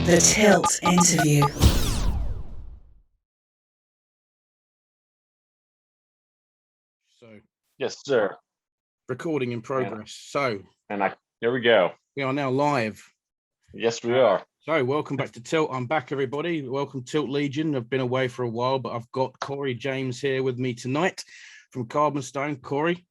The Tilt Interview. So, yes, sir. Recording in progress. Here we go. We are now live. Yes, we are. So, welcome back to Tilt. I'm back, everybody. Welcome, Tilt Legion. I've been away for a while, but I've got Corey James here with me tonight from Carbonstone. Corey,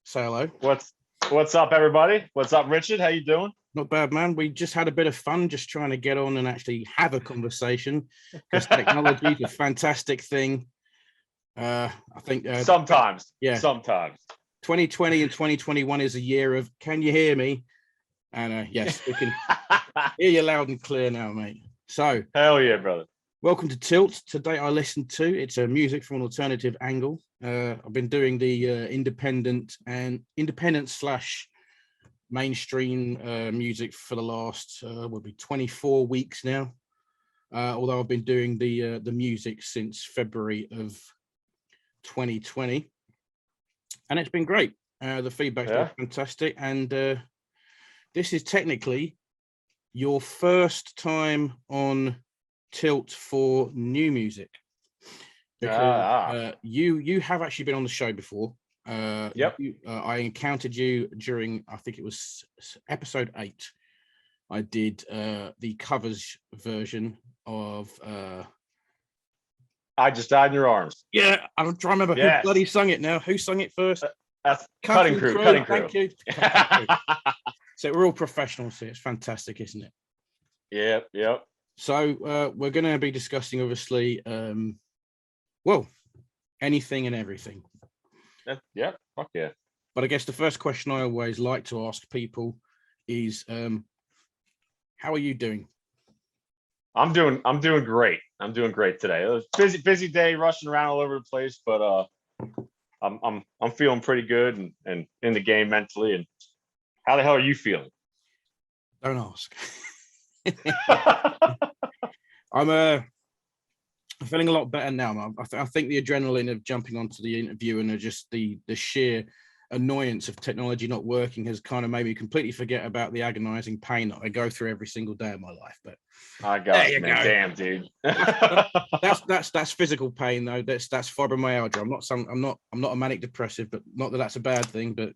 say hello. What's up, everybody? What's up, Richard? How you doing? Not bad, man. We just had a bit of fun just trying to get on and actually have a conversation because technology is a fantastic thing. I think sometimes. 2020 and 2021 is a year of can you hear me? And yes, we can hear you loud and clear now, mate. So hell yeah, brother. Welcome to Tilt. Today I listened to it's a music from an alternative angle. I've been doing the independent slash mainstream music for the last will be 24 weeks now. Although I've been doing the music since February of 2020, and it's been great. The feedback's been fantastic, and this is technically your first time on Tilt for new music because you have actually been on the show before. I encountered you during, I think it was episode 8. I did the covers version of I Just Died in Your Arms. Yeah, I'm trying to remember who bloody sung it now. Who sung it first? That's Cutting Crew. Cutting Crew. Thank you. So we're all professionals here. It's fantastic, isn't it? Yep. So we're going to be discussing, obviously, anything and everything. Yeah, fuck yeah. But I guess the first question I always like to ask people is, how are you doing? I'm doing great. I'm doing great today. It was busy day, rushing around all over the place, but I'm feeling pretty good and in the game mentally. And how the hell are you feeling? Don't ask. I'm feeling a lot better now. I think the adrenaline of jumping onto the interview and just the sheer annoyance of technology not working has kind of made me completely forget about the agonizing pain that I go through every single day of my life. But I got you, man. Damn, dude. that's physical pain though. That's fibromyalgia. I'm not a manic depressive, but not that that's a bad thing. But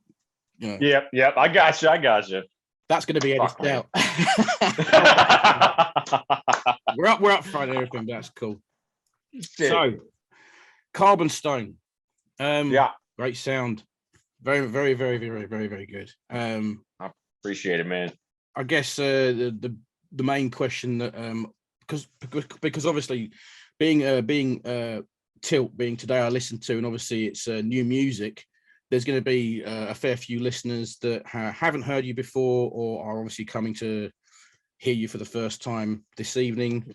you know. Yep. I got you. That's going to be edited out. we're up front and everything. But that's cool. Shit. So, Carbonstone. Great sound. Very, very, very, very, very, very good. I appreciate it, man. I guess the main question that because obviously being Tilt being today I listened to, and obviously it's new music. There's going to be a fair few listeners that haven't heard you before, or are obviously coming to hear you for the first time this evening.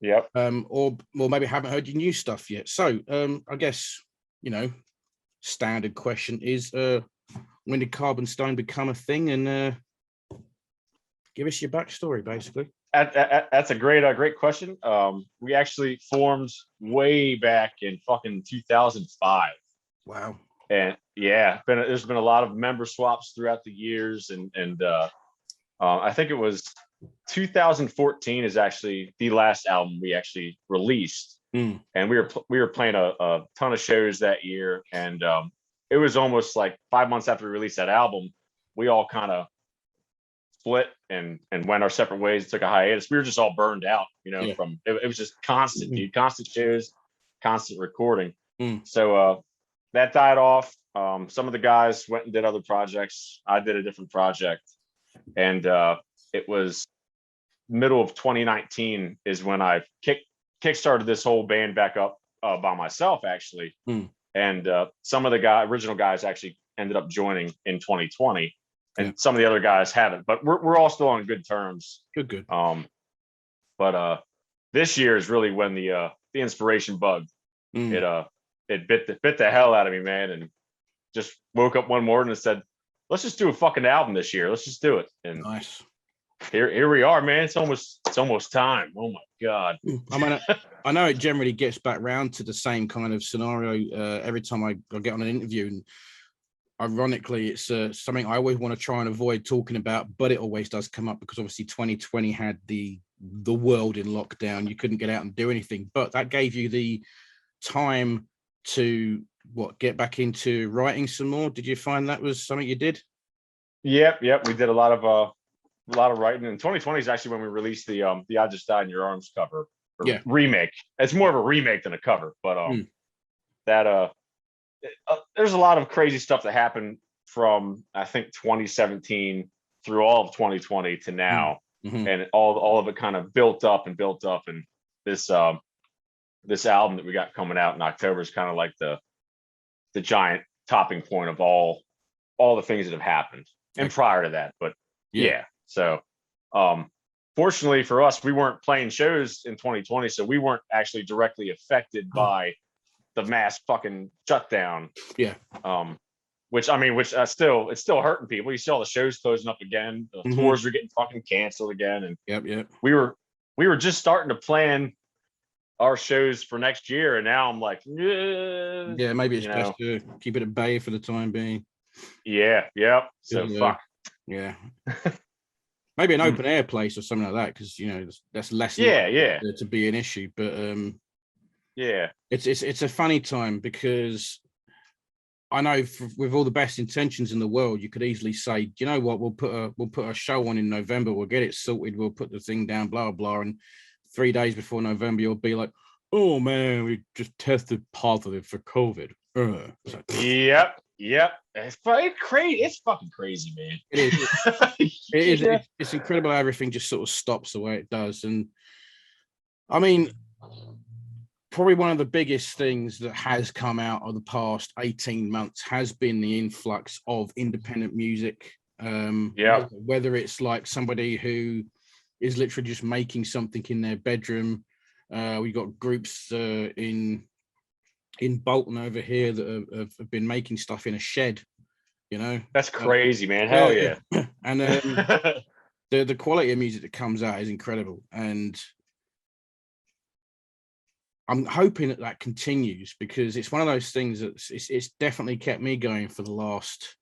Yep. Or maybe haven't heard your new stuff yet. So I guess standard question is when did Carbonstone become a thing, and give us your backstory basically. That's a great question. We actually formed way back in fucking 2005. Wow. And there's been a lot of member swaps throughout the years, and I think it was 2014 is actually the last album we actually released. And we were playing a ton of shows that year, and it was almost like 5 months after we released that album, we all kind of split and went our separate ways, took a hiatus. We were just all burned out, from it was just constant, dude, constant shows, constant recording. So that died off. Some of the guys went and did other projects. I did a different project, and it was middle of 2019 is when I kickstarted this whole band back up by myself, actually. And some of the original guys actually ended up joining in 2020, and some of the other guys haven't. But we're all still on good terms. Good. But this year is really when the inspiration bug it bit the hell out of me, man, and just woke up one morning and said, let's just do a fucking album this year. Let's just do it. And nice. Here we are, man. It's almost time. Oh my God. I mean, I know it generally gets back round to the same kind of scenario every time I get on an interview, and ironically, it's something I always want to try and avoid talking about, but it always does come up because obviously 2020 had the the world in lockdown. You couldn't get out and do anything, but that gave you the time to get back into writing some more. Did you find that was something you did? Yep. We did a lot of writing. And 2020 is actually when we released the I Just Died in Your Arms cover, remake. It's more of a remake than a cover, but there's a lot of crazy stuff that happened from I think 2017 through all of 2020 to now, and all of it kind of built up, and this this album that we got coming out in October is kind of like the giant topping point of all the things that have happened and prior to that. But so fortunately for us, we weren't playing shows in 2020, so we weren't actually directly affected by the mass fucking shutdown. Which it's still hurting people. You see all the shows closing up again, the tours are getting fucking canceled again, and we were just starting to plan our shows for next year, and now I'm like, maybe it's best to keep it at bay for the time being. So fuck. Maybe an open air place or something like that, because that's less to be an issue. But it's a funny time, because I know with all the best intentions in the world, you could easily say, you know what, we'll put a show on in November, we'll get it sorted, we'll put the thing down, blah blah, and 3 days before November you'll be like, oh man, we just tested positive for COVID. It's crazy. It's fucking crazy, man. It is. It's incredible how everything just sort of stops the way it does. And I mean, probably one of the biggest things that has come out of the past 18 months has been the influx of independent music. Whether it's like somebody who is literally just making something in their bedroom. We got groups in Bolton over here that have been making stuff in a shed. That's crazy, man. Hell yeah. And the quality of music that comes out is incredible, and I'm hoping that continues, because it's one of those things that it's definitely kept me going for the last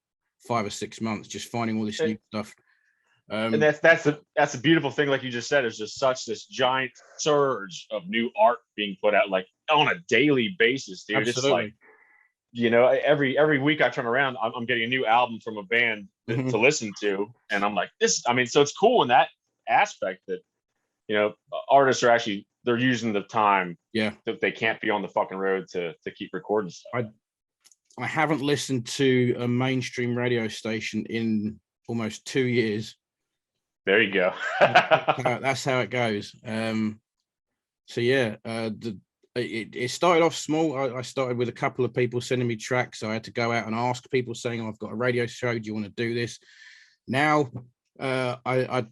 5 or 6 months, just finding all this new stuff. And that's a beautiful thing, like you just said. There's just such this giant surge of new art being put out, like on a daily basis, dude. Absolutely. It's like, every week I turn around, I'm getting a new album from a band to listen to, and I'm like, so it's cool in that aspect that artists are actually, they're using the time that they can't be on the fucking road to keep recording stuff. I haven't listened to a mainstream radio station in almost 2 years. There you go. That's how it goes. It started off small. I started with a couple of people sending me tracks. So I had to go out and ask people, saying, I've got a radio show, do you want to do this? Now I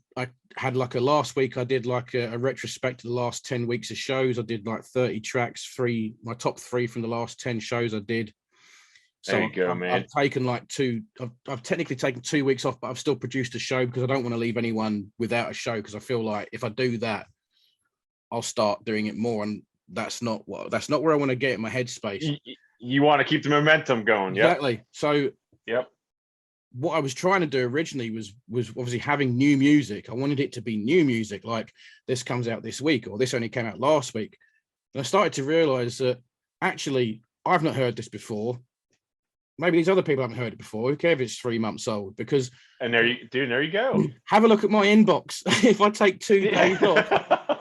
had like last week I did like a retrospect of the last 10 weeks of shows. I did like 30 tracks, my top 3 from the last 10 shows I did. So there you go, man. I've taken like I've technically taken 2 weeks off, but I've still produced a show, because I don't want to leave anyone without a show, because I feel like if I do that, I'll start doing it more, and that's not where I want to get in my headspace. You want to keep the momentum going. Exactly. So what I was trying to do originally was obviously having new music. I wanted it to be new music, like this comes out this week, or this only came out last week. And I started to realize that actually I've not heard this before. Maybe these other people haven't heard it before. Who cares if it's 3 months old? Because there you go. Have a look at my inbox. If I take 2 days off,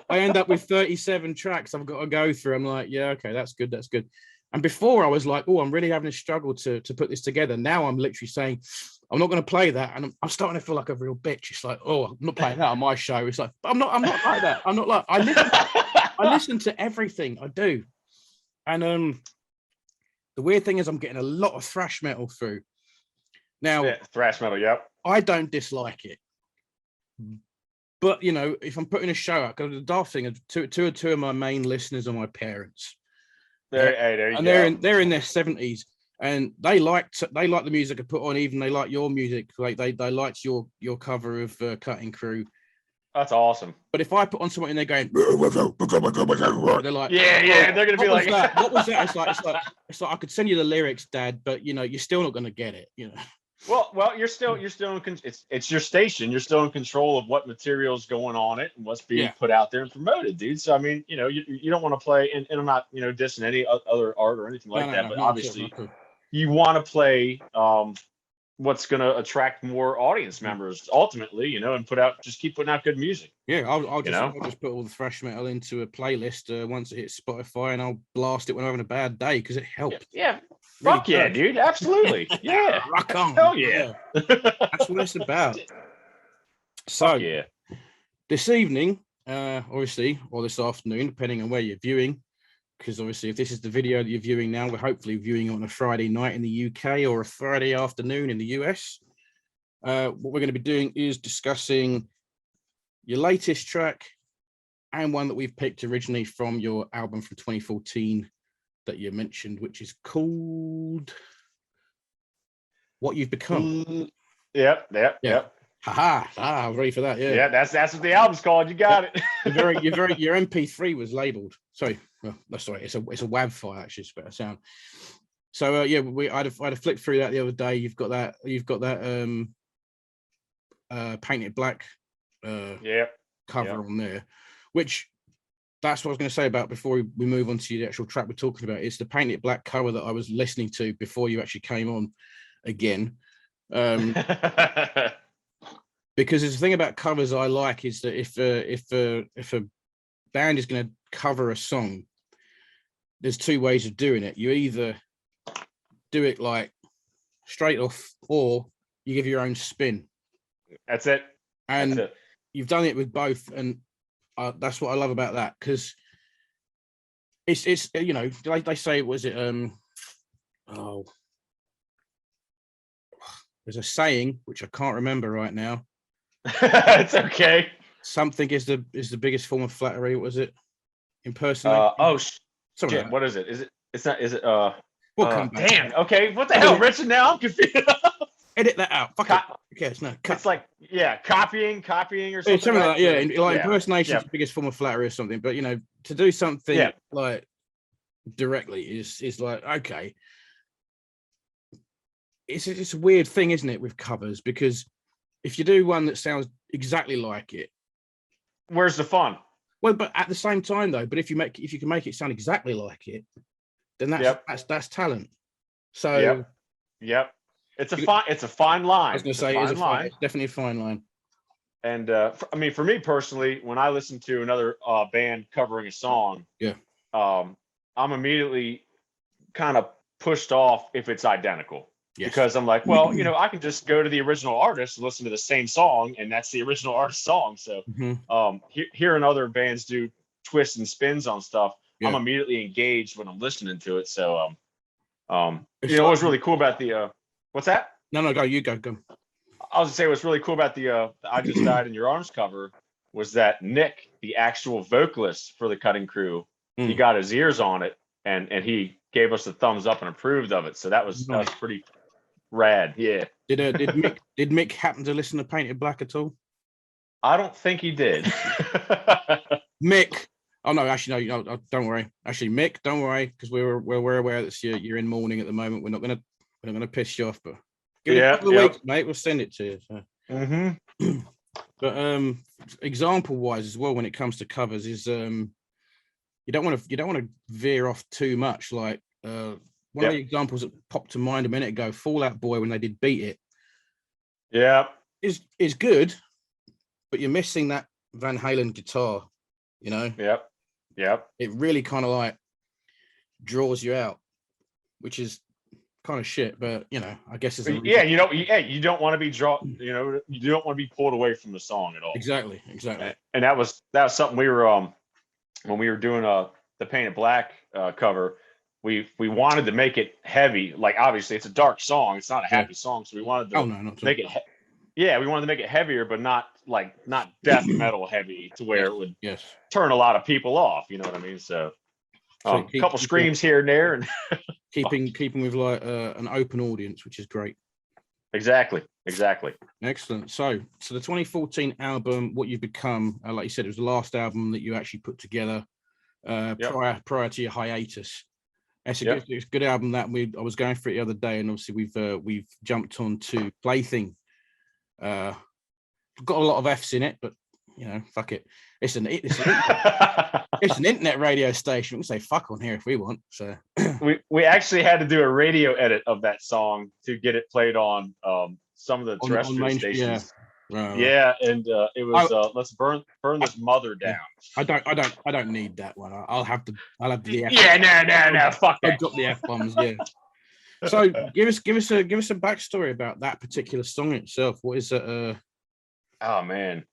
I end up with 37 tracks I've got to go through. I'm like, yeah, okay, that's good. And before I was like, oh, I'm really having a struggle to put this together. Now I'm literally saying, I'm not going to play that, and I'm starting to feel like a real bitch. It's like, oh, I'm not playing that on my show. It's like, I'm not like that. I'm not like I listen to everything I do, and the weird thing is I'm getting a lot of thrash metal through. Now, thrash metal, yep. I don't dislike it, but if I'm putting a show out, because the daft thing is two of my main listeners are my parents. There you go. They're in their 70s, and they like the music I put on. Even they like your music, like they liked your cover of Cutting Crew. That's awesome. But if I put on something and they're going, they're like, they're gonna be like, what was that? It's like I could send you the lyrics, Dad, but you're still not gonna get it. Well, you're still it's your station. You're still in control of what material's going on it and what's being Yeah. put out there and promoted, dude. So I mean, you don't want to play, and I'm not dissing any other art or anything like that, No, but not at all, obviously not at all. you want to play what's going to attract more audience members ultimately, and just keep putting out good music. Yeah, I'll You know? just put all the thrash metal into a playlist once it hits Spotify, and I'll blast it when I'm having a bad day because it helps. Yeah. Really Fuck yeah, does. dude. Absolutely. Yeah. Rock on. Hell yeah. That's what it's about. So Fuck yeah. this evening, obviously, or this afternoon, depending on where you're viewing, because obviously if this is the video that you're viewing now, we're hopefully viewing on a Friday night in the UK or a Friday afternoon in the US. What we're going to be doing is discussing your latest track and one that we've picked originally from your album from 2014 that you mentioned, which is called What You've Become. Yep. Haha, I'm ready for that. Yeah, that's what the album's called. You got it. Your MP3 was labeled. Sorry, well, that's sorry. It's a WAV file actually. It's better sound. So yeah, I had a flip through that the other day. You've got that painted black cover on there, which that's what I was going to say about before we move on to the actual track we're talking about. It's the painted black cover that I was listening to before you actually came on again. Because the thing about covers I like is that if a band is going to cover a song, there's two ways of doing it. You either do it like straight off, or you give your own spin. That's it. And you've done it with both, and that's what I love about that, because it's they say, was it there's a saying which I can't remember right now. It's okay. Something is the biggest form of flattery. What was it? Impersonation. Shit. Like what is it? It's not. Is it? We'll come back. Damn. Okay. What the hell, Richard? Now I'm confused. Edit that out. Fuck it. Okay, it's no. It's like copying or something. Something like that. Yeah, like impersonation is the biggest form of flattery or something. But to do something like directly is like, okay. It's a weird thing, isn't it, with covers? Because if you do one that sounds exactly like it, where's the fun? Well, but at the same time though, but if you can make it sound exactly like it, then that's talent. So yep. It's a fine line. I was going to say it's definitely a fine line. And for me personally, when I listen to another band covering a song, I'm immediately kind of pushed off if it's identical. Yes. Because I'm like, well, I can just go to the original artist and listen to the same song, and that's the original artist song. So hearing other bands do twists and spins on stuff, I'm immediately engaged when I'm listening to it. So what was really cool about the what's that? No, go. You go. I was gonna say what's really cool about the I Just Died in Your Arms cover was that Nick, the actual vocalist for the Cutting Crew, he got his ears on it and he gave us a thumbs up and approved of it. So that was pretty rad. Yeah. Did Mick happen to listen to Painted Black at all? I don't think he did. Mick. Oh no, actually no, don't worry. Actually, Mick, don't worry, because we're aware that you're in mourning at the moment. We're not gonna piss you off, but give it a couple of weeks, mate. We'll send it to you. So. But example wise as well, when it comes to covers, is you don't want to veer off too much. Like one of the examples that popped to mind a minute ago, Fall Out Boy, when they did Beat It. Yeah, is good, but you're missing that Van Halen guitar. Yep. It really kind of like draws you out, which is kind of shit, but I guess it's you don't want to be you don't want to be pulled away from the song at all. Exactly. And that was something we were when we were doing the Painted Black cover, we wanted to make it heavy. Like obviously it's a dark song, it's not a happy song, so we wanted to make it we wanted to make it heavier, but not death metal heavy to where it would turn a lot of people off, you know what I mean? So a couple screams here and there, and keeping with like an open audience, which is great. Exactly. Excellent. So the 2014 album, What You've Become, like you said, it was the last album that you actually put together prior to your hiatus. It's a good album. That I was going through it the other day, and obviously we've jumped on to Plaything. Got a lot of F's in it, but fuck it. It's an internet radio station. We can say fuck on here if we want. So we actually had to do a radio edit of that song to get it played on some of the terrestrial stations. Yeah, and it was let's burn this mother down. I don't need that one. I'll have the F. Yeah, no, fuck that. I've got the F bombs. Yeah. So give us a backstory about that particular song itself. What is it? Oh man.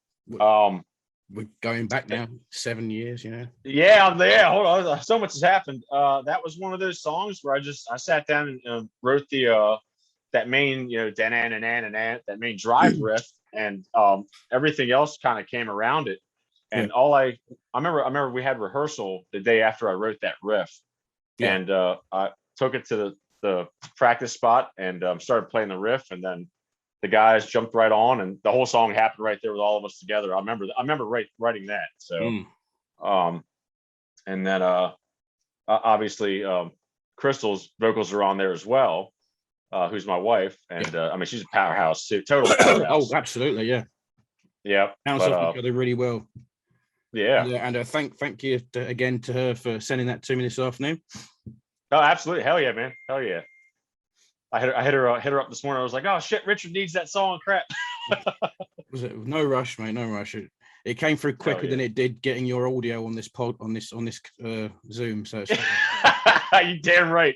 We're going back now 7 years. Yeah. Hold on. So much has happened. That was one of those songs where I sat down and wrote the that main that main drive riff. And everything else kind of came around it. And I remember we had rehearsal the day after I wrote that riff. Yeah. And I took it to the practice spot and started playing the riff. And then the guys jumped right on, and the whole song happened right there with all of us together. I remember writing that. So, and then obviously Crystal's vocals are on there as well. Who's my wife, and I mean, she's a powerhouse too. Total powerhouse. Oh, absolutely, yeah. Yeah. Bounce off each other really well. Yeah. And thank you again to her for sending that to me this afternoon. Oh, absolutely. Hell yeah, man. Hell yeah. I hit her up this morning. I was like, oh shit, Richard needs that song. Crap. Was it? No rush, mate. No rush. It came through quicker than it did getting your audio on this on this Zoom. So it's you damn right.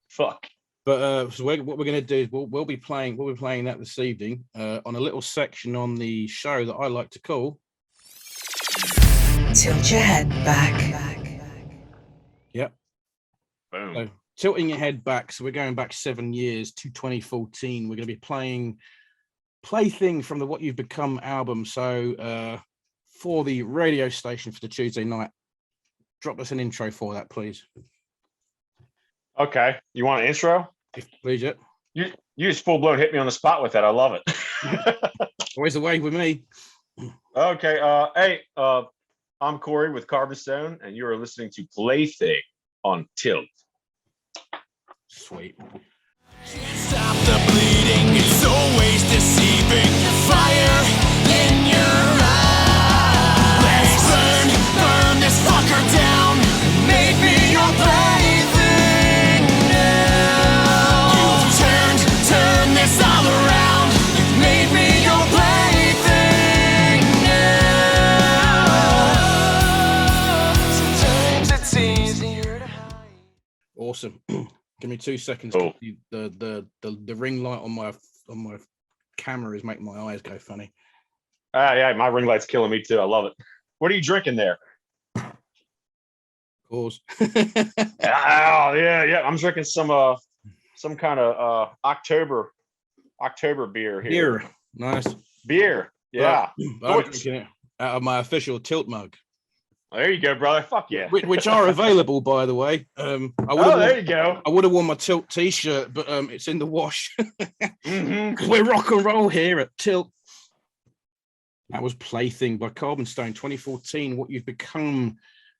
Fuck. But so what we're going to do is we'll be playing that this evening on a little section on the show that I like to call Tilt Your Head Back. Yep. Boom. So, tilting your head back. So we're going back 7 years to 2014. We're going to be playing Plaything from the What You've Become album. So for the radio station for the Tuesday night, drop us an intro for that, please. Okay. You want an intro? Please, yeah. You just full blown hit me on the spot with that. I love it. Always the way with me. Okay. Hey, I'm Corey with Carbonstone, and you are listening to Plaything on Tilt. Sweet. Can't stop the bleeding. It's always deceiving. Fire in your eyes. Let's burn this fucker down. Make me your plaything now. You've turned this all around. You've made me your plaything now. Sometimes it's easier to hide. Awesome. Give me 2 seconds. Cool. The ring light on my camera is making my eyes go funny. Yeah, my ring light's killing me too. I love it. What are you drinking there? Pause. Oh yeah. I'm drinking some kind of October beer here. Beer, nice Beer, yeah. I'm drinking it out of my official Tilt mug. There you go, brother. Fuck yeah. Which are available, by the way. There you go. I would have worn my Tilt t-shirt, but it's in the wash. Mm-hmm. We're rock and roll here at Tilt. That was Plaything by Carbonstone 2014, What You've Become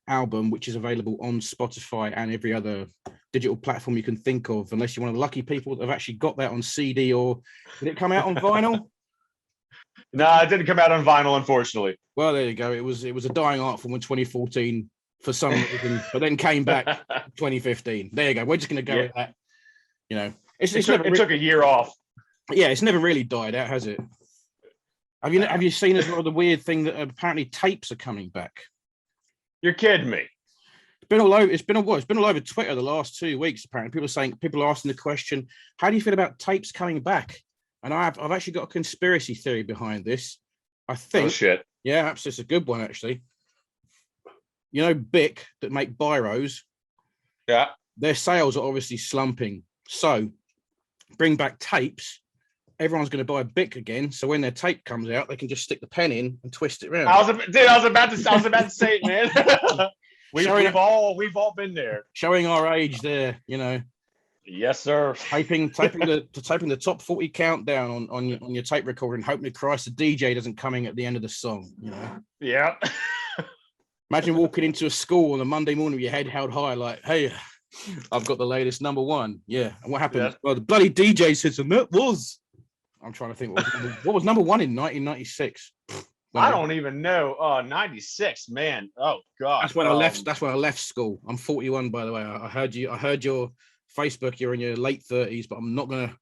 album, which is available on Spotify and every other digital platform you can think of, unless you're one of the lucky people that have actually got that on CD, or did it come out on vinyl? No, it didn't come out on vinyl, unfortunately. Well, there you go. It was a dying art form in 2014 for some reason, but then came back 2015. There you go. We're just going to go with that. It took a year off. Yeah, it's never really died out, has it? Have you seen as well the weird thing that apparently tapes are coming back? You're kidding me. It's been all over Twitter the last 2 weeks. Apparently, people are asking the question, "How do you feel about tapes coming back?" And I've actually got a conspiracy theory behind this. I think. Oh shit. Yeah, absolutely, it's a good one actually. You know, Bic that make biros. Yeah. Their sales are obviously slumping. So, bring back tapes. Everyone's going to buy a Bic again. So when their tape comes out, they can just stick the pen in and twist it around. I was about to say it, man. We've all been there. Showing our age there, Yes, sir. Typing the top 40 countdown on your tape recorder and hoping to Christ the DJ doesn't come in at the end of the song. Yeah. Imagine walking into a school on a Monday morning with your head held high, like, "Hey, I've got the latest number one. Yeah. And what happened? Yeah. Well, the bloody DJ says, and that was. I'm trying to think what was number one in 1996. I don't even know. 96, man. Oh God. That's when I left. That's when I left school. I'm 41, by the way. I heard you. I heard your Facebook. You're in your late 30s, but I'm not gonna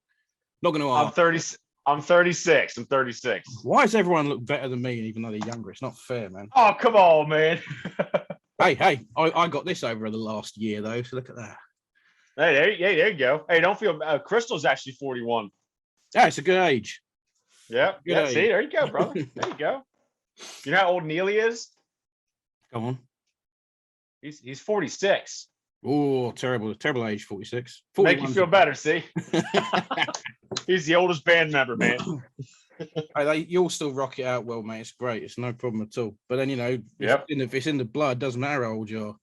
I'm ask. 30. I'm 36. I'm 36. Why does everyone look better than me, even though they're younger? It's not fair, man. Oh, come on, man. Hey, I got this over the last year though. So look at that. Hey, there you go. Hey, don't feel. Crystal's actually 41. Yeah, it's a good age. Yep. Good Yeah. age. See, there you go, brother. There you go. You know how old Neely is? Go on. He's 46. Oh, terrible age, 46. Make you feel better, see? He's the oldest band member, man. You'll still rock it out well, mate. It's great. It's no problem at all. But then, Yep. if it's in the blood, doesn't matter how old you are.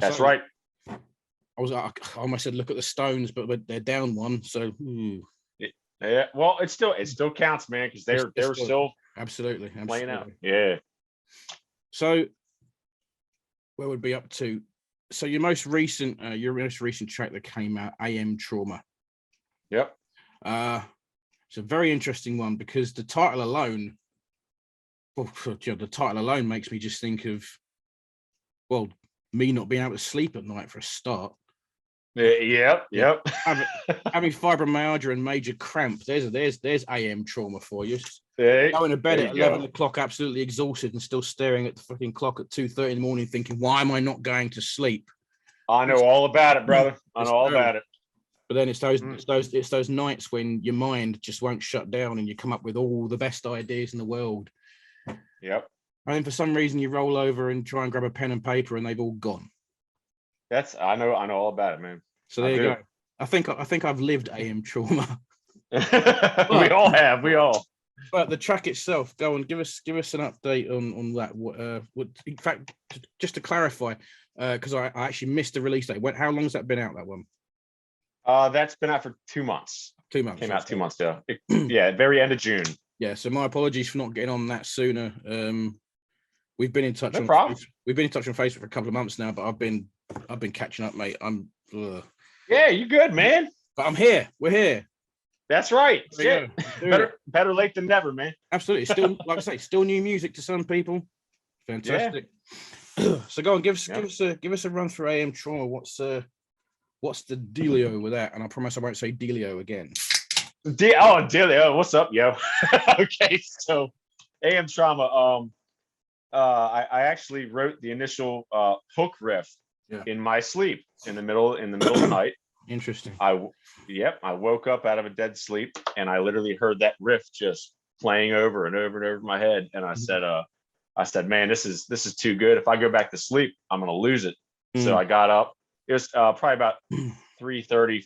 That's right. I almost said look at the Stones, but they're down one. So Yeah. Well, it still counts, man, because they were still absolutely playing out. Yeah. So where would be up to? So your most recent track that came out, AM Trauma. Yep. It's a very interesting one because the title alone, makes me just think of, well, me not being able to sleep at night for a start. Yep. Having fibromyalgia and major cramp. There's AM Trauma for you. Hey, Going to bed at 11 go. o'clock, absolutely exhausted, and still staring at the fucking clock at 2:30 in the morning, thinking, why am I not going to sleep? I know all about it, brother. I know all about it. But then it's those nights when your mind just won't shut down and you come up with all the best ideas in the world. Yep. And then for some reason you roll over and try and grab a pen and paper and they've all gone. I know all about it, man. So there you go. I think I've lived AM Trauma. We all have. We all. But the track itself, go on, give us an update on that. What in fact, just to clarify, because I actually missed the release date. How long has that been out? That one? That's been out for 2 months. 2 months. Came out 2 months ago. Yeah, very end of June. Yeah. So my apologies for not getting on that sooner. We've been in touch. No problem. We've been in touch on Facebook for a couple of months now, but I've been catching up, mate. Yeah, you good, man. But I'm here. We're here. That's right. Shit. Better late than never, man. Absolutely. Still, like I say, still new music to some people. Fantastic. Yeah. So go on, give us a run through AM Trauma. What's the dealio with that? And I promise I won't say dealio again. Dealio. What's up, yo? Okay, so AM Trauma. I actually wrote the initial hook riff in my sleep in the middle of the night. Interesting. I woke up out of a dead sleep and I literally heard that riff just playing over and over and over my head. And I said, man, this is too good. If I go back to sleep, I'm gonna lose it. So I got up. It was probably about 3:30,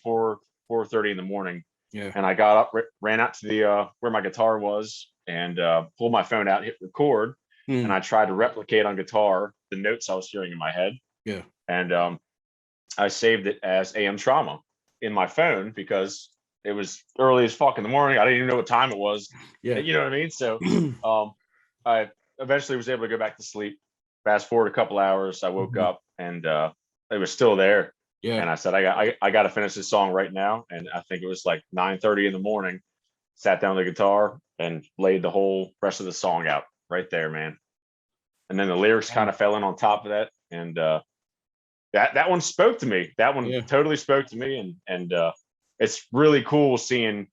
4:30 in the morning. Yeah. And I got up, ran out to the where my guitar was, and pulled my phone out, hit record, and I tried to replicate on guitar the notes I was hearing in my head. Yeah. And I saved it as AM Trauma in my phone because it was early as fuck in the morning. I didn't even know what time it was. Yeah. You know what I mean? So I eventually was able to go back to sleep. Fast forward a couple hours, I woke up and it was still there. Yeah. And I said, I got to finish this song right now. And I think it was like 9:30 in the morning. Sat down the guitar and laid the whole rest of the song out right there, man. And then the lyrics kind of fell in on top of that. And that one spoke to me. That one totally spoke to me. And it's really cool seeing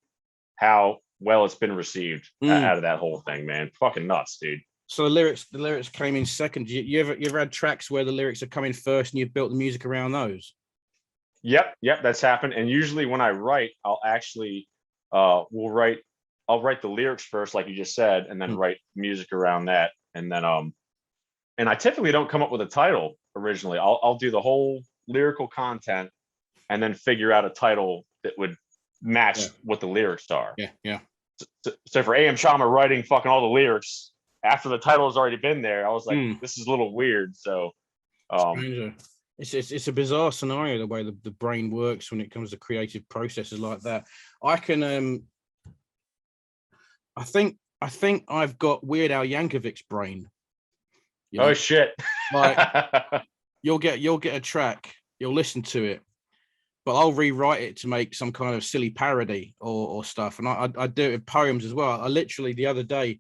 how well it's been received out of that whole thing, man. Fucking nuts, dude. So the lyrics came in second. You ever had tracks where the lyrics are coming first and you've built the music around those? Yep, that's happened. And usually when I write, I'll actually I'll write the lyrics first, like you just said, and then write music around that. And then and I typically don't come up with a title originally. I'll do the whole lyrical content and then figure out a title that would match what the lyrics are. Yeah. So for AM Trauma writing fucking all the lyrics after the title has already been there, I was like, this is a little weird. So it's a bizarre scenario the way the brain works when it comes to creative processes like that. I can I think I've got Weird Al Yankovic's brain. You know? Oh shit. Like you'll get a track, you'll listen to it, but I'll rewrite it to make some kind of silly parody or stuff. And I do it with poems as well. I literally the other day,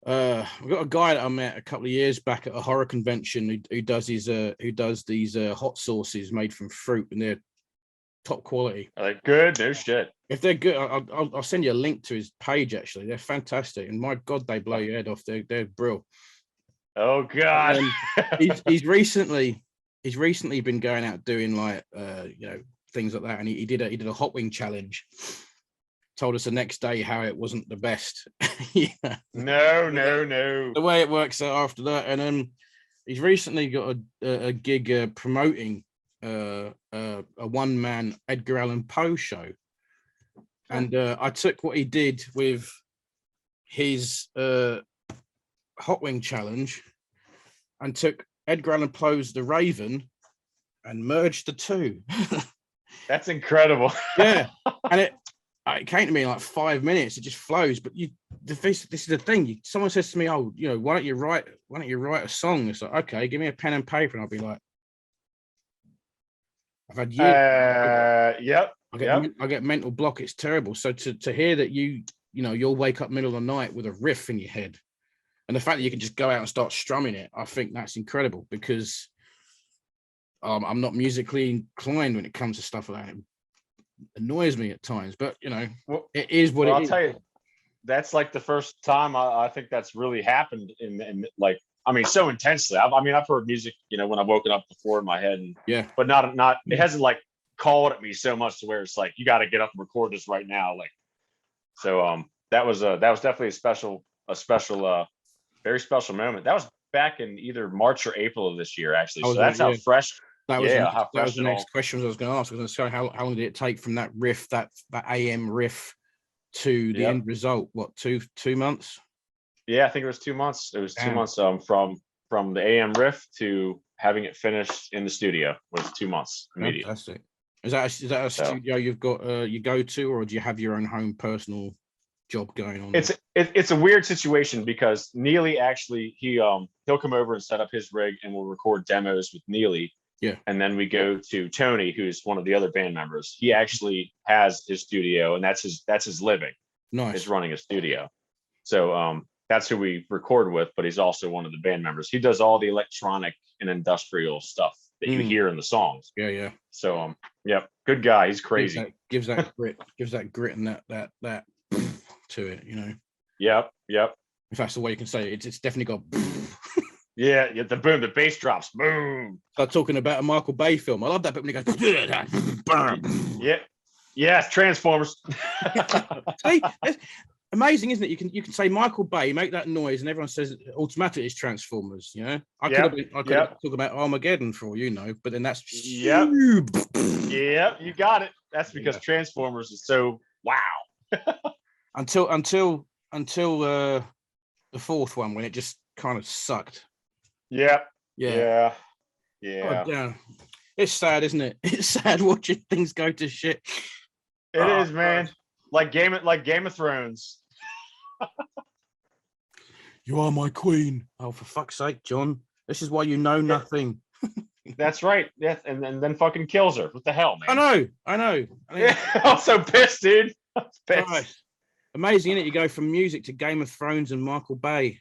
I've got a guy that I met a couple of years back at a horror convention who does these hot sauces made from fruit, and they're top quality. Like, good, no shit. If they're good, I'll send you a link to his page. Actually, they're fantastic, and my God, they blow your head off. They're brilliant. Oh God. He's recently been going out doing like things like that, and he did a hot wing challenge. Told us the next day how it wasn't the best. Yeah. No. The way it works out after that, and he's recently got a gig promoting a one-man Edgar Allan Poe show, and I took what he did with his hot wing challenge and took Edgar Allan Poe's The Raven and merged the two. That's incredible. Yeah, and it came to me in like 5 minutes. It just flows. But this is the thing. Someone says to me, "Oh, why don't you write a song?" It's like, okay, give me a pen and paper, and I'll be like, I've had years. Yep. I get mental block. It's terrible. So to hear that you'll wake up middle of the night with a riff in your head, and the fact that you can just go out and start strumming it, I think that's incredible, because I'm not musically inclined when it comes to stuff like that. It annoys me at times, but it is what it is. I'll tell you, that's like the first time I think that's really happened in like, I mean, so intensely. I've heard music, when I've woken up before in my head, and yeah, but not it hasn't like called at me so much to where it's like, you got to get up and record this right now. Like, so that was definitely a special very special moment. That was back in either March or April of this year, actually. So that's how fresh. That was the next question I was going to ask. I was going to say, how long did it take from that riff, that AM riff, to the end result? What, two months? Yeah, I think it was 2 months. It was 2 months from the AM riff to having it finished in the studio was 2 months immediately. Fantastic. Is that a studio you've got you go to, or do you have your own home personal job going on? It's a weird situation, because Neely actually he'll come over and set up his rig, and we'll record demos with Neely. Yeah. And then we go to Tony, who's one of the other band members. He actually has his studio, and that's his living. Nice. Is running a studio. So that's who we record with, but he's also one of the band members. He does all the electronic and industrial stuff that you hear in the songs. Yeah. So yep, good guy. He's crazy. Gives that grit and that to it, Yep. If that's the way you can say it, it's definitely got. Yeah, the boom, the bass drops, boom. Start talking about a Michael Bay film. I love that bit when he goes. Yeah, yes, Transformers. See, it's amazing, isn't it? You can say Michael Bay, make that noise, and everyone says automatically it's Transformers. I could talk about Armageddon for all you know, but then that's Yep, you got it. That's because Transformers is so wow. until the fourth one, when it just kind of sucked. Yeah. Oh, yeah. It's sad, isn't it? It's sad watching things go to shit. It is, man. Like Game of Thrones. You are my queen. Oh, for fuck's sake, John. This is why you know nothing. That's right. Yeah, and then fucking kills her. What the hell, man? I know. I'm so pissed, dude. Pissed. Right. Amazing, isn't it? You go from music to Game of Thrones and Michael Bay.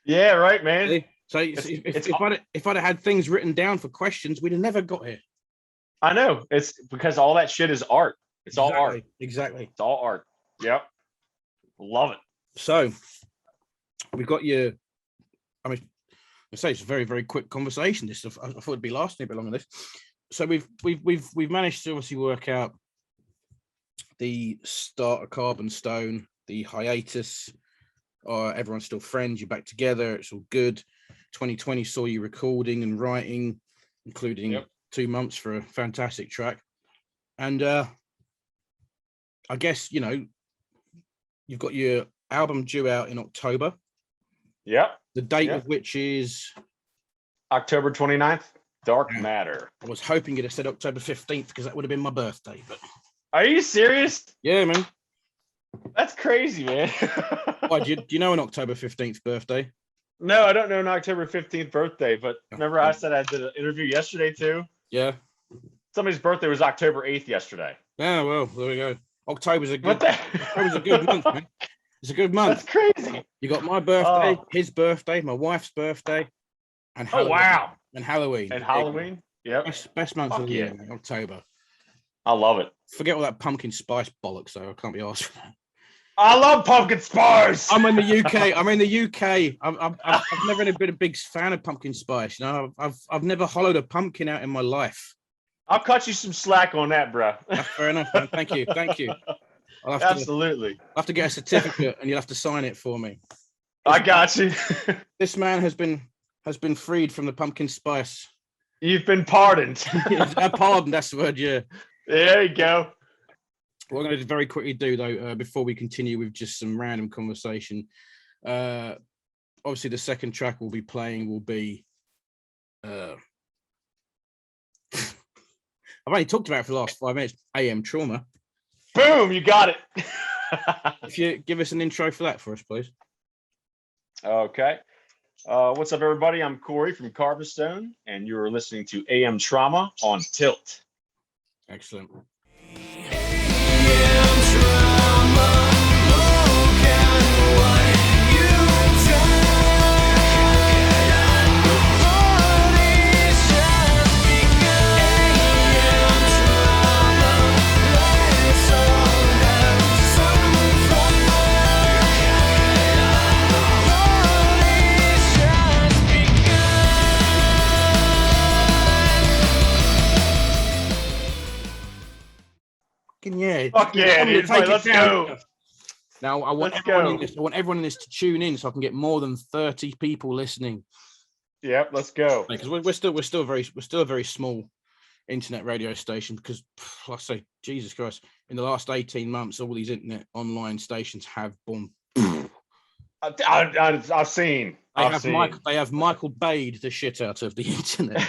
Yeah, right, man. So if I'd had things written down for questions, we'd have never got here. I know. It's because all that shit is art. It's all art. Exactly. It's all art. Yep. Love it. So we've got your. I say it's a very, very quick conversation. I thought it'd be lasting a bit longer than this. So we've managed to obviously work out the start of Carbonstone, the hiatus. Everyone's still friends. You're back together. It's all good. 2020 saw you recording and writing, including 2 months for a fantastic track. And I guess you've got your album due out in October. Yep. The date of which is October 29th. Dark Matter. I was hoping you'd have said October 15th because that would have been my birthday. But are you serious? Yeah, man. That's crazy, man. Why, do you know an October 15th birthday? No, I don't know an October 15th birthday, but remember I said I did an interview yesterday too? Yeah. Somebody's birthday was October 8th yesterday. Oh well, there we go. October's a What good. the? October's a good month, man. It's a good month. That's crazy. You got my birthday, Oh. his birthday, my wife's birthday, and Oh, Halloween. wow. And Halloween. And Halloween. Yep. Best month Fuck of the year, yeah. man, October. I love it. Forget all that pumpkin spice bollocks, though. I can't be asked for that. I love pumpkin spice. I'm in the UK. I'm in the UK. I've never really been a big fan of pumpkin spice. You know, I've never hollowed a pumpkin out in my life. I'll cut you some slack on that, bro. That's fair enough, man. Thank you. I'll have Absolutely. I'll have to get a certificate, and you'll have to sign it for me. I got you. This man has been freed from the pumpkin spice. You've been pardoned. Pardon, that's the word. Yeah. There you go. What I'm going to very quickly do, though, before we continue with just some random conversation, obviously the second track we'll be playing will be. I've only talked about it for the last 5 minutes. AM Trauma. Boom, you got it. If you give us an intro for that for us, please. Okay. What's up, everybody? I'm Corey from Carbonstone, and you're listening to AM Trauma on Tilt. Excellent. Yeah. Fuck yeah, dude. Right, let's go. Now I want everyone in this to tune in so I can get more than 30 people listening. Yep, let's go. Because we're still a very small internet radio station because like I say, Jesus Christ, in the last 18 months, all these internet online stations have boom. I've seen. They have Michael Bayed the shit out of the internet.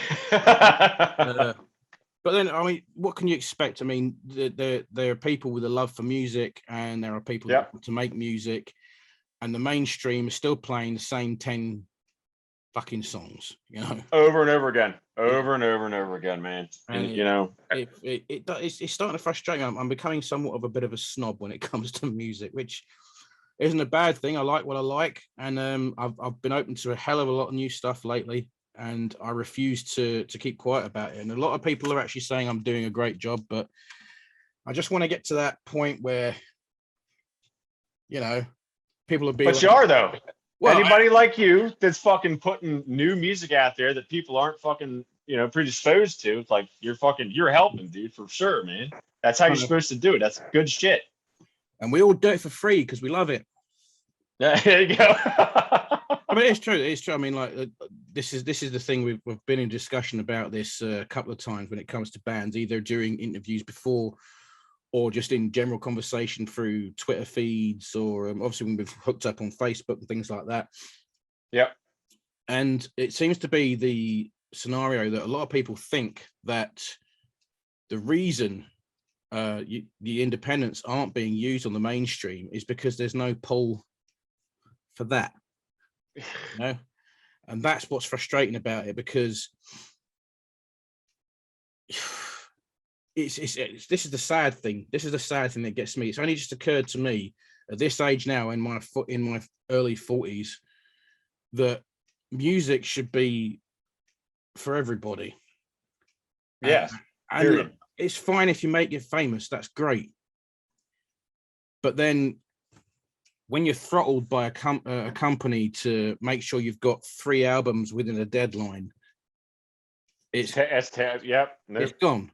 But then, I mean, what can you expect? I mean, there are people with a love for music, and there are people that want to make music, and the mainstream is still playing the same 10 fucking songs, you know, over and over again, man. And you know, it's starting to frustrate me. I'm becoming somewhat of a bit of a snob when it comes to music, which isn't a bad thing. I like what I like, and I've been open to a hell of a lot of new stuff lately. And I refuse to keep quiet about it. And a lot of people are actually saying I'm doing a great job, but I just want to get to that point where, you know, people are being. But you are though. Well, anybody like you that's fucking putting new music out there that people aren't fucking, you know, predisposed to. It's like you're helping, dude, for sure, man. That's how you're supposed to do it. That's good shit. And we all do it for free because we love it. There you go. I mean, it's true. It's true. I mean, like this is the thing we've been in discussion about this a couple of times when it comes to bands, either during interviews before, or just in general conversation through Twitter feeds, or obviously when we've hooked up on Facebook and things like that. Yep. And it seems to be the scenario that a lot of people think that the reason the independents aren't being used on the mainstream is because there's no pull for that. You know, and that's what's frustrating about it, because this is the sad thing. This is the sad thing that gets me. It's only just occurred to me at this age now, in my early 40s, that music should be for everybody. Yes. And it's fine if you make it famous. That's great. But then, when you're throttled by a company to make sure you've got 3 albums within a deadline, it's gone.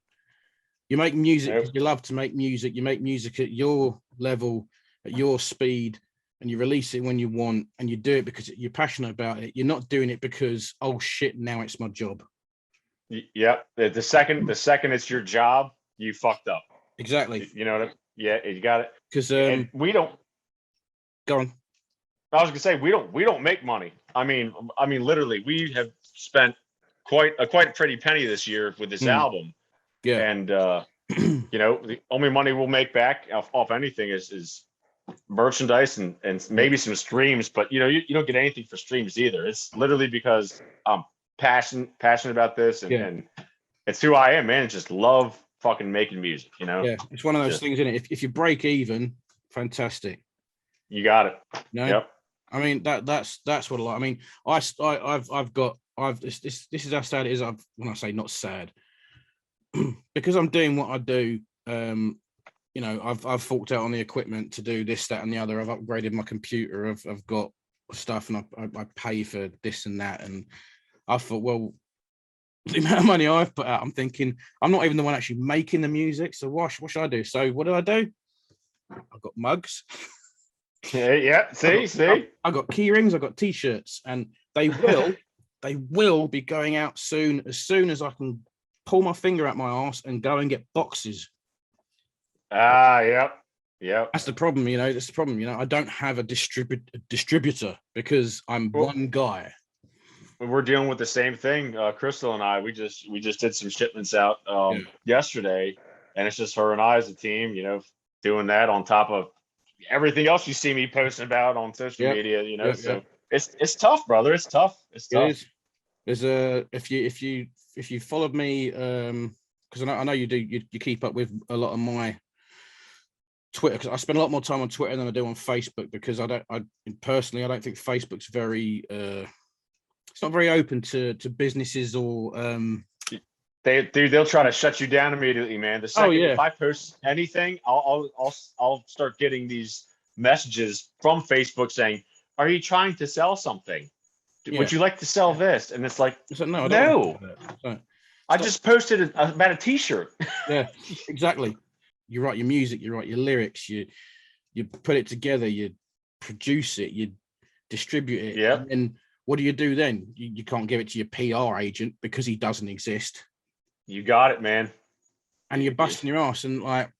You make music because you love to make music. You make music at your level, at your speed, and you release it when you want, and you do it because you're passionate about it. You're not doing it because, oh shit, now it's my job. Yep. The second it's your job, you fucked up. Exactly. You know what you got it. Because we don't. Go on. I was gonna say we don't make money. I mean, literally, we have spent quite a pretty penny this year with this album. Yeah. And you know, the only money we'll make back off anything is merchandise and maybe some streams. But you know, you don't get anything for streams either. It's literally because I'm passionate about this, and it's who I am, man. I just love fucking making music, Yeah, it's one of those Just- things, isn't it? If you break even, fantastic. You got it. You know? Yep. I mean that's what I like. I mean, this is how sad it is. When I say not sad, because I'm doing what I do. You know, I've forked out on the equipment to do this, that, and the other. I've upgraded my computer. I've got stuff, and I pay for this and that. And I thought, well, the amount of money I've put out, I'm thinking I'm not even the one actually making the music. So what should I do? So what did I do? I've got mugs. Yeah. See. I got key rings. I got t-shirts, and they will be going out soon. As soon as I can pull my finger out my arse and go and get boxes. Yep. That's the problem, you know. That's the problem, you know. I don't have a distributor because I'm one guy. We're dealing with the same thing. Crystal and I, we just did some shipments out yesterday, and it's just her and I as a team, you know, doing that on top of everything else you see me posting about on social media, you know. So it's tough, brother. It's tough. It's tough. There's if you followed me, because I know you do, you keep up with a lot of my Twitter, because I spend a lot more time on Twitter than I do on Facebook, because I personally don't think Facebook's very it's not very open to businesses or they'll try to shut you down immediately, man. The second if I post anything, I'll start getting these messages from Facebook saying, "Are you trying to sell something? Would you like to sell this?" And it's like, no. I just posted about a t-shirt. Yeah, exactly. You write your music, you write your lyrics, you put it together, you produce it, you distribute it. Yeah. And what do you do then? You can't give it to your PR agent because he doesn't exist. You got it, man. And you're busting your ass. And like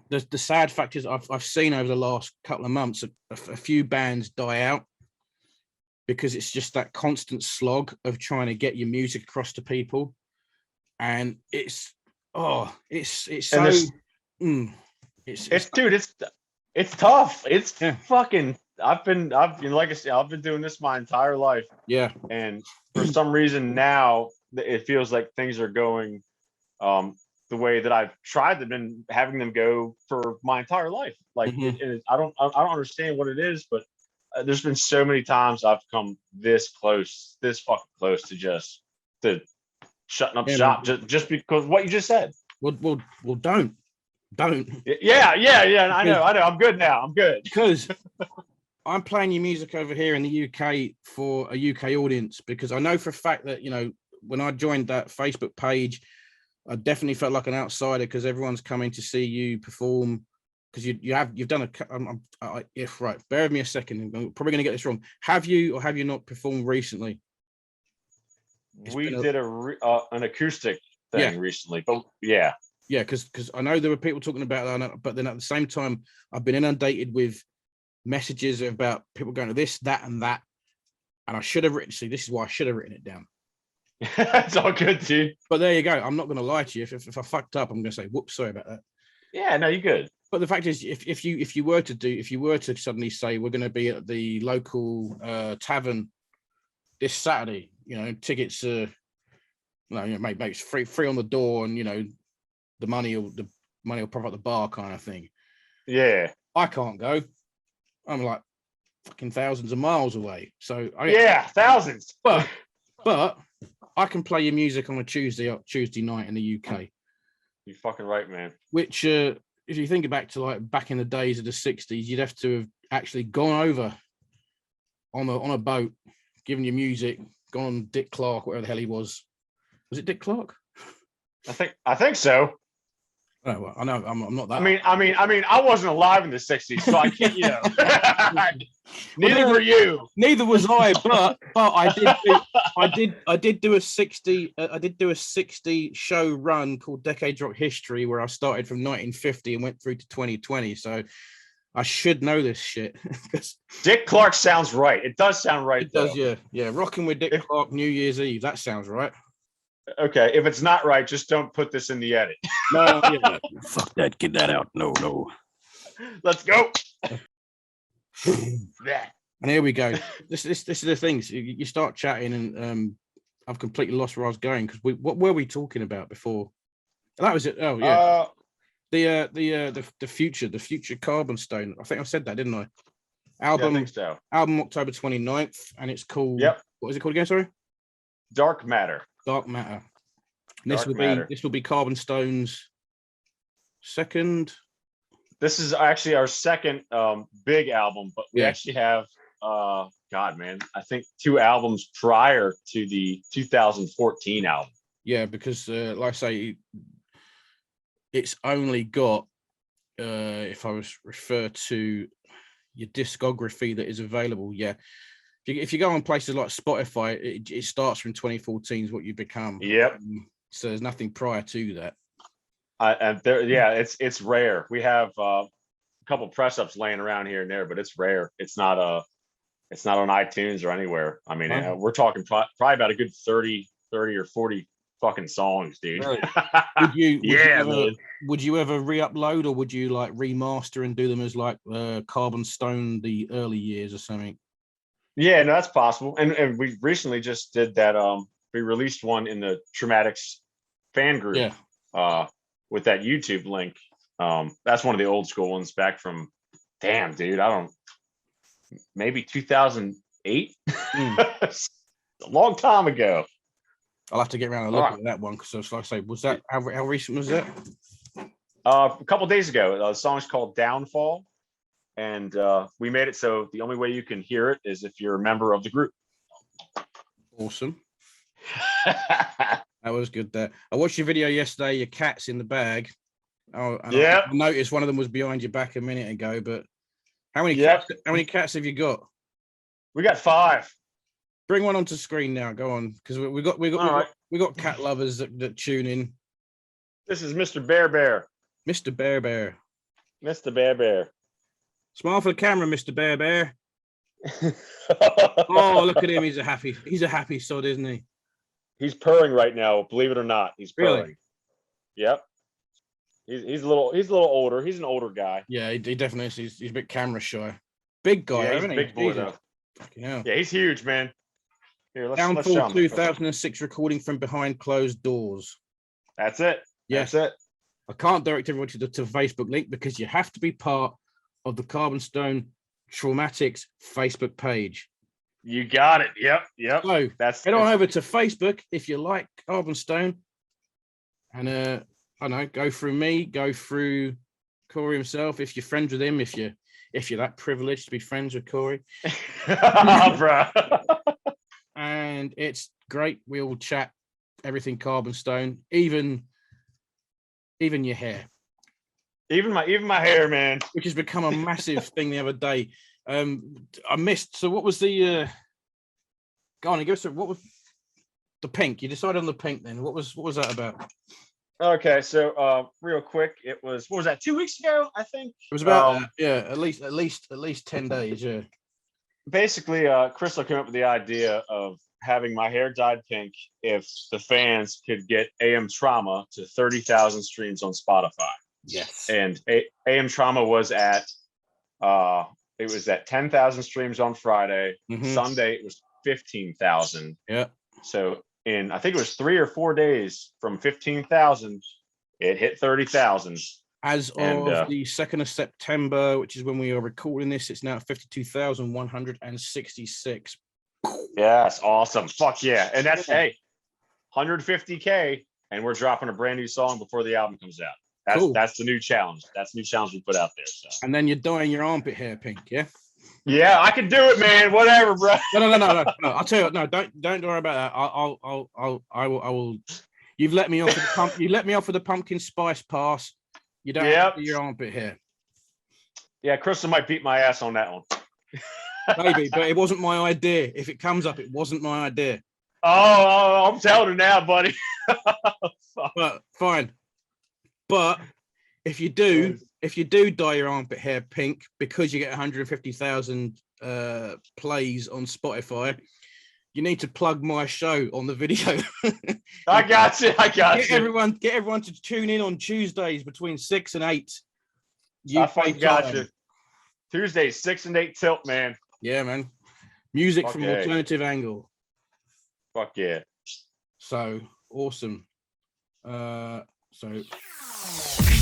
the sad fact is I've seen over the last couple of months a few bands die out because it's just that constant slog of trying to get your music across to people. And it's so it's tough. It's fucking. I've been like I said, I've been doing this my entire life. Yeah. And for some reason now it feels like things are going the way that I've tried them and having them go for my entire life. Like I don't understand what it is, but there's been so many times I've come this fucking close to shutting up shop just because what you just said. Well, don't. Yeah. I know. I'm good now. I'm good. Because I'm playing your music over here in the UK for a UK audience, because I know for a fact that, you know, when I joined that Facebook page, I definitely felt like an outsider because everyone's coming to see you perform. Because you've done right. Bear with me a second. I'm probably going to get this wrong. Have you or have you not performed recently? We did an acoustic thing recently, but yeah, because I know there were people talking about that, but then at the same time, I've been inundated with messages about people going to this, that, and that, and I should have written. See, this is why I should have written it down. It's all good, dude. But there you go. I'm not going to lie to you. If I fucked up, I'm going to say, "Whoops, sorry about that." Yeah, no, you're good. But the fact is, if you were to suddenly say we're going to be at the local tavern this Saturday, you know, tickets maybe it's free on the door, and you know, the money will prop up the bar kind of thing. Yeah, I can't go. I'm like fucking thousands of miles away. So thousands. But I can play your music on a Tuesday night in the UK. You're fucking right, man. Which, if you think back in the days of the 60s, you'd have to have actually gone over on a boat, given your music, gone on Dick Clark, whatever the hell he was. Was it Dick Clark? I think so. Oh, well, I know I'm not that. I mean, I wasn't alive in the '60s, so I can't. You know, neither were you. Neither was I. But I did do a 60 show run called Decades Rock History, where I started from 1950 and went through to 2020. So I should know this shit. Dick Clark sounds right. It does sound right. It does, yeah. Rocking with Dick Clark, New Year's Eve. That sounds right. Okay, if it's not right, just don't put this in the edit. No, fuck that. Get that out. No. Let's go. And here we go. This is the things you start chatting, and I've completely lost where I was going because what were we talking about before? That was it. Oh yeah, the future Carbonstone. I think I said that, didn't I? Yeah, I think so. Album October 29th, and it's called. Yep. What is it called again? Sorry. Dark Matter. Dark Matter. And Dark Matter. This will be Carbonstone's second. This is actually our second big album, but we Yeah. actually have God, man, I think 2 albums prior to the 2014 album. Yeah, because like I say, it's only got if I was referred to your discography that is available. Yeah, if you go on places like Spotify, it starts from 2014 is what you become. Yep. So there's nothing prior to that. And there, yeah, it's rare. We have a couple press ups laying around here and there, but it's rare. It's not on iTunes or anywhere. I mean, Huh? we're talking probably about a good 30 or 40 fucking songs, dude. Really? Would you ever re-upload, or would you like remaster and do them as like Carbonstone the early years or something? Yeah, no, that's possible. And we recently just did that. We released one in the Traumatics fan group. Yeah. With that YouTube link. That's one of the old school ones back from, damn, dude, maybe 2008. A long time ago. I'll have to get around and look at that one because, like I say, was that how recent was that? A couple days ago. The song's called Downfall, and we made it so the only way you can hear it is if you're a member of the group. Awesome. That was good. There, I watched your video yesterday. Your cat's in the bag. Oh, and yeah. I noticed one of them was behind your back a minute ago. But how many cats have you got? We got 5. Bring one onto screen now. Go on, because we got cat lovers that tune in. This is Mr. Bear. Mr. Bear. Mr. Bear. Smile for the camera, Mr. Bear. Oh, look at him. He's a happy sod, isn't he? He's purring right now, believe it or not. He's purring. Really? Yep. He's a little older. He's an older guy. Yeah, he definitely is. He's a bit camera shy. Big guy, yeah, he's isn't a he? big boy though. Fucking hell. Yeah, he's huge, man. Here, let's Downfall show him. 2006 recording from behind closed doors. That's it. Yes. That's it. I can't direct everyone to the Facebook link because you have to be part of the Carbonstone Traumatics Facebook page. You got it. Yep. So head on over to Facebook if you like Carbonstone, and I don't know, go through me, go through Corey himself if you're friends with him, if you're that privileged to be friends with Corey. Bro. And it's great. We all chat everything Carbonstone, even your hair. Even my hair, man. Which has become a massive thing the other day. I missed. So what was the go on and give us what was the pink? You decided on the pink then. What was that about? Okay, so real quick, it was, what was that, 2 weeks ago, I think? It was about at least 10 days, yeah. Basically, Crystal came up with the idea of having my hair dyed pink if the fans could get AM Trauma to 30,000 streams on Spotify. Yes. And AM Trauma was at 10,000 streams on Friday. Mhm. Sunday it was 15,000. Yeah. So in, I think it was 3 or 4 days from 15,000, it hit 30,000. As of the 2nd of September, which is when we are recording this, it's now 52,166. Yes, awesome. Fuck yeah. And that's, hey, 150K, and we're dropping a brand new song before the album comes out. That's the new challenge. That's the new challenge we put out there. So. And then you're dyeing your armpit hair pink, yeah? Yeah, I can do it, man. Whatever, bro. No. I'll tell you, no, don't worry about that. I will. You've let me off with the pump. You let me off with the pumpkin spice pass. You don't have to do your armpit hair. Yeah, Crystal might beat my ass on that one. Maybe, but it wasn't my idea. If it comes up, it wasn't my idea. Oh, I'm telling her now, buddy. But fine. But if you do dye your armpit hair pink because you get 150,000 plays on Spotify, you need to plug my show on the video. I got you. Get everyone to tune in on Tuesdays between 6 and 8. I got you. Tuesdays, 6 and 8 tilt, man. Yeah, man. Music from alternative angle. Fuck yeah. So awesome. So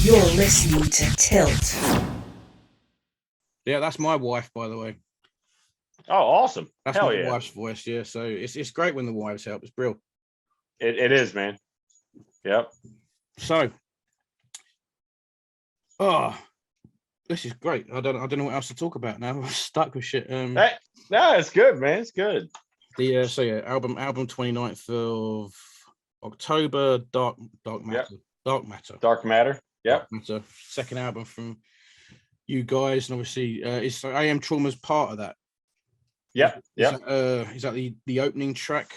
You're listening to Tilt. yeah, that's my wife, by the way. Oh, awesome. That's Hell my yeah. wife's voice. Yeah, so it's great when the wives help. It's brilliant. It is, man. Yep. So, this is great. I don't know what else to talk about now. I'm stuck with shit. Hey, no, it's good, man. It's good. So yeah, album 29th of October, Dark Matter. Yep. Dark Matter. Dark Matter. Yep. Dark Matter. Second album from you guys, and obviously it's AM Trauma's part of that. Yep. Yep. Is that the opening track?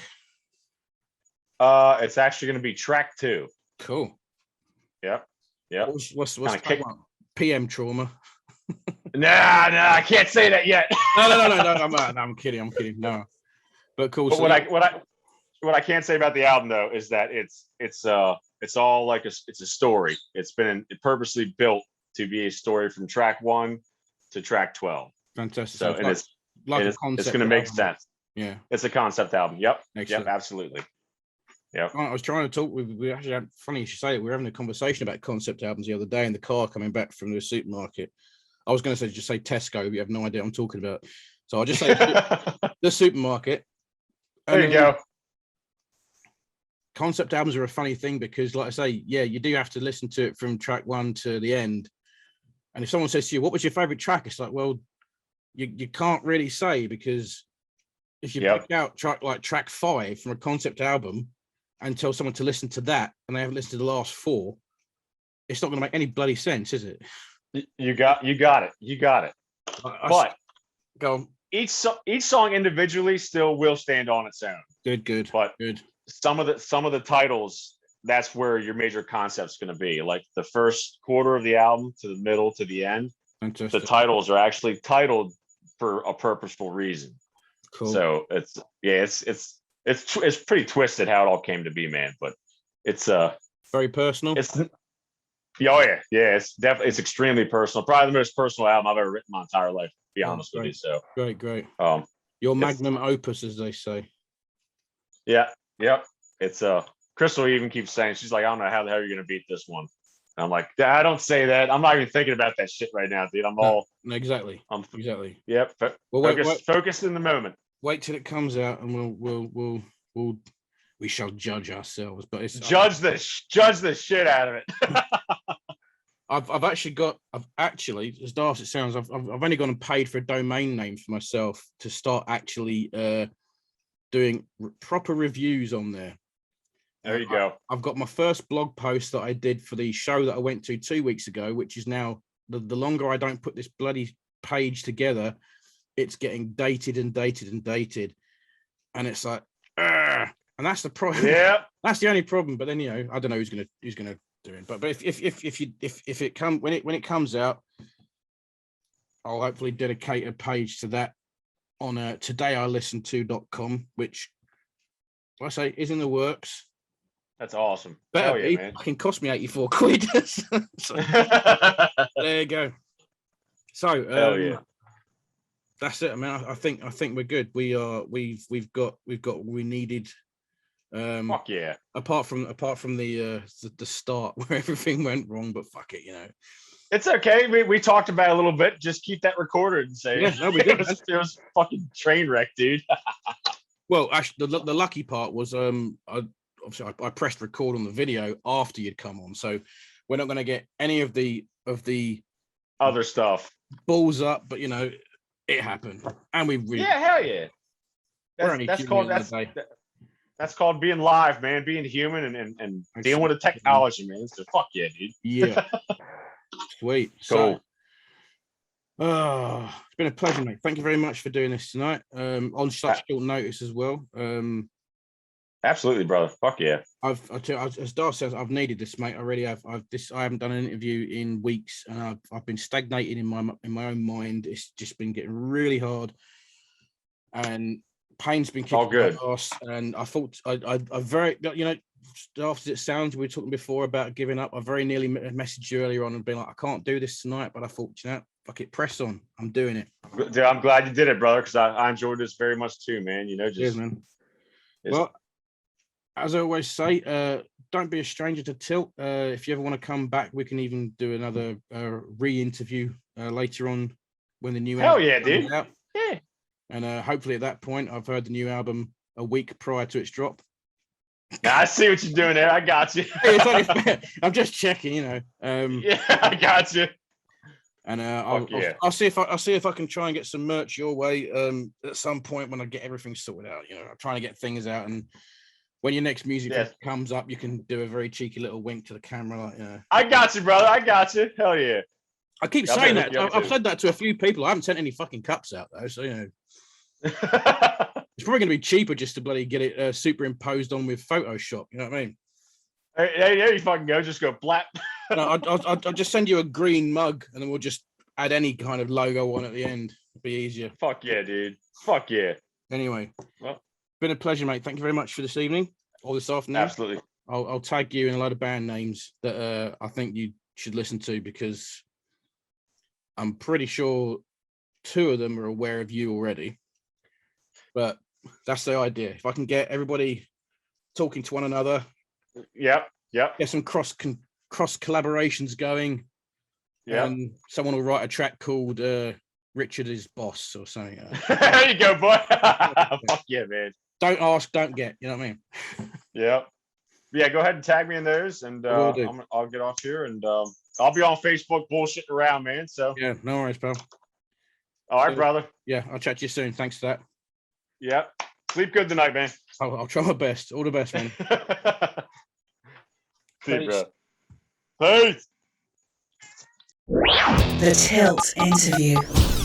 It's actually going to be track 2. Cool. Yep. Yep. What's kick- PM Trauma? Nah, I can't say that yet. No, I'm kidding. No, but cool. But So what I can't say about the album though is that it's all like it's a story. It's been purposely built to be a story from track 1 to track 12. Fantastic. So and it's going to make sense. Yeah, it's a concept album. Yep. Excellent. Yep. Absolutely. Yep. I was trying to talk with. We actually had, funny you should say it. We were having a conversation about concept albums the other day in the car coming back from the supermarket. I was going to say just say Tesco, but you have no idea what I'm talking about. So I'll just say the supermarket. There you go. Concept albums are a funny thing because, like I say, yeah, you do have to listen to it from track 1 to the end. And if someone says to you, "What was your favorite track?" It's like, well, you can't really say, because if you pick out track 5 from a concept album and tell someone to listen to that and they haven't listened to the last 4, it's not going to make any bloody sense, is it? You got it. But go on. Each song individually still will stand on its own. Good. But good. Some of the titles, that's where your major concept's going to be. Like the first quarter of the album to the middle to the end. Fantastic. The titles are actually titled for a purposeful reason. Cool. So it's pretty twisted how it all came to be, man. But it's very personal. It's definitely, it's extremely personal. Probably the most personal album I've ever written in my entire life, to be honest with you. So great. Your magnum opus, as they say. Yeah. It's Crystal even keeps saying, she's like, I don't know how the hell you're gonna beat this one. And I'm like, I don't say that. I'm not even thinking about that shit right now, dude. Exactly. Exactly. Yep. Focused in the moment. Wait till it comes out, and we shall judge ourselves. But it's judge the shit out of it. I've actually, as daft as it sounds, I've only gone and paid for a domain name for myself to start actually doing proper reviews on there. There you go. I've got my first blog post that I did for the show that I went to 2 weeks ago, which is now the longer I don't put this bloody page together, it's getting dated, and it's like, and that's the problem. Yeah, that's the only problem. But then I don't know who's gonna do it. But if it when it comes out, I'll hopefully dedicate a page to that on todayilistento.com, which I say is in the works. That's awesome. Better be, man. It can cost me 84 quid. So, there you go. So that's it. I mean, I think we're good. We've got what we needed. Fuck yeah. Apart from the start where everything went wrong, but fuck it, It's okay. We talked about it a little bit. Just keep that recorded and say, yeah, no, we did. it was fucking train wreck, dude. Well, actually, the lucky part was I pressed record on the video after you'd come on, so we're not going to get any of the other stuff balls up, but it happened, and we really hell yeah. That's called being live, man. Being human and dealing with the technology, man. So fuck yeah, dude. Yeah. Sweet. Cool. So, it's been a pleasure, mate. Thank you very much for doing this tonight. On such short notice as well. Absolutely, brother. Fuck yeah. As Dar says, I've needed this, mate. I really have. I haven't done an interview in weeks, and I've been stagnating in my own mind. It's just been getting really hard, and pain's been kicking all good. my ass. And I thought I very, daft as it sounds, we were talking before about giving up. I very nearly messaged you earlier on and been like, I can't do this tonight, but I thought, fuck it, press on. I'm doing it. Dude, I'm glad you did it, brother, because I enjoyed this very much too, man. Cheers, man. Well, as I always say, don't be a stranger to Tilt. If you ever want to come back, we can even do another re-interview later on when the new Hell album yeah, comes dude. out. Yeah. And hopefully at that point, I've heard the new album a week prior to its drop. Now I see what you're doing there. I got you. Hey, it's only fair. I'm just checking, you know. Yeah, I got you. And yeah. I'll see if I can try and get some merch your way at some point when I get everything sorted out. You know, I'm trying to get things out, and when your next music Yes. comes up, you can do a very cheeky little wink to the camera, like, you know. I got you, brother. I got you. Hell yeah. I keep I'll saying hook that. you up I've too. said that to a few people. I haven't sent any fucking cups out though, so you know, it's probably going to be cheaper just to bloody get it superimposed on with Photoshop. You know what I mean? Hey, there you fucking go. Just go blap. No, I'll just send you a green mug, and then we'll just add any kind of logo on at the end. It'll be easier. Fuck yeah, dude. Fuck yeah. Anyway, Well, been a pleasure, mate. Thank you very much for this evening or this afternoon. absolutely. I'll tag you in a lot of band names that I think you should listen to, because I'm pretty sure 2 of them are aware of you already. But that's the idea. If I can get everybody talking to one another, Yep. get some cross collaborations going, Yep. and someone will write a track called Richard is Boss or something. There you go, boy. Fuck yeah, man. Don't ask, don't get. You know what I mean? Yep. Yeah, go ahead and tag me in those, and Will do. I'll get off here, and I'll be on Facebook bullshitting around, man. So Yeah, no worries, pal. all right, brother. Yeah, I'll chat to you soon. Thanks for that. Yep. Sleep good tonight, man. I'll try my best. All the best, man. See you, Peace. bro. Peace. The Tilt interview.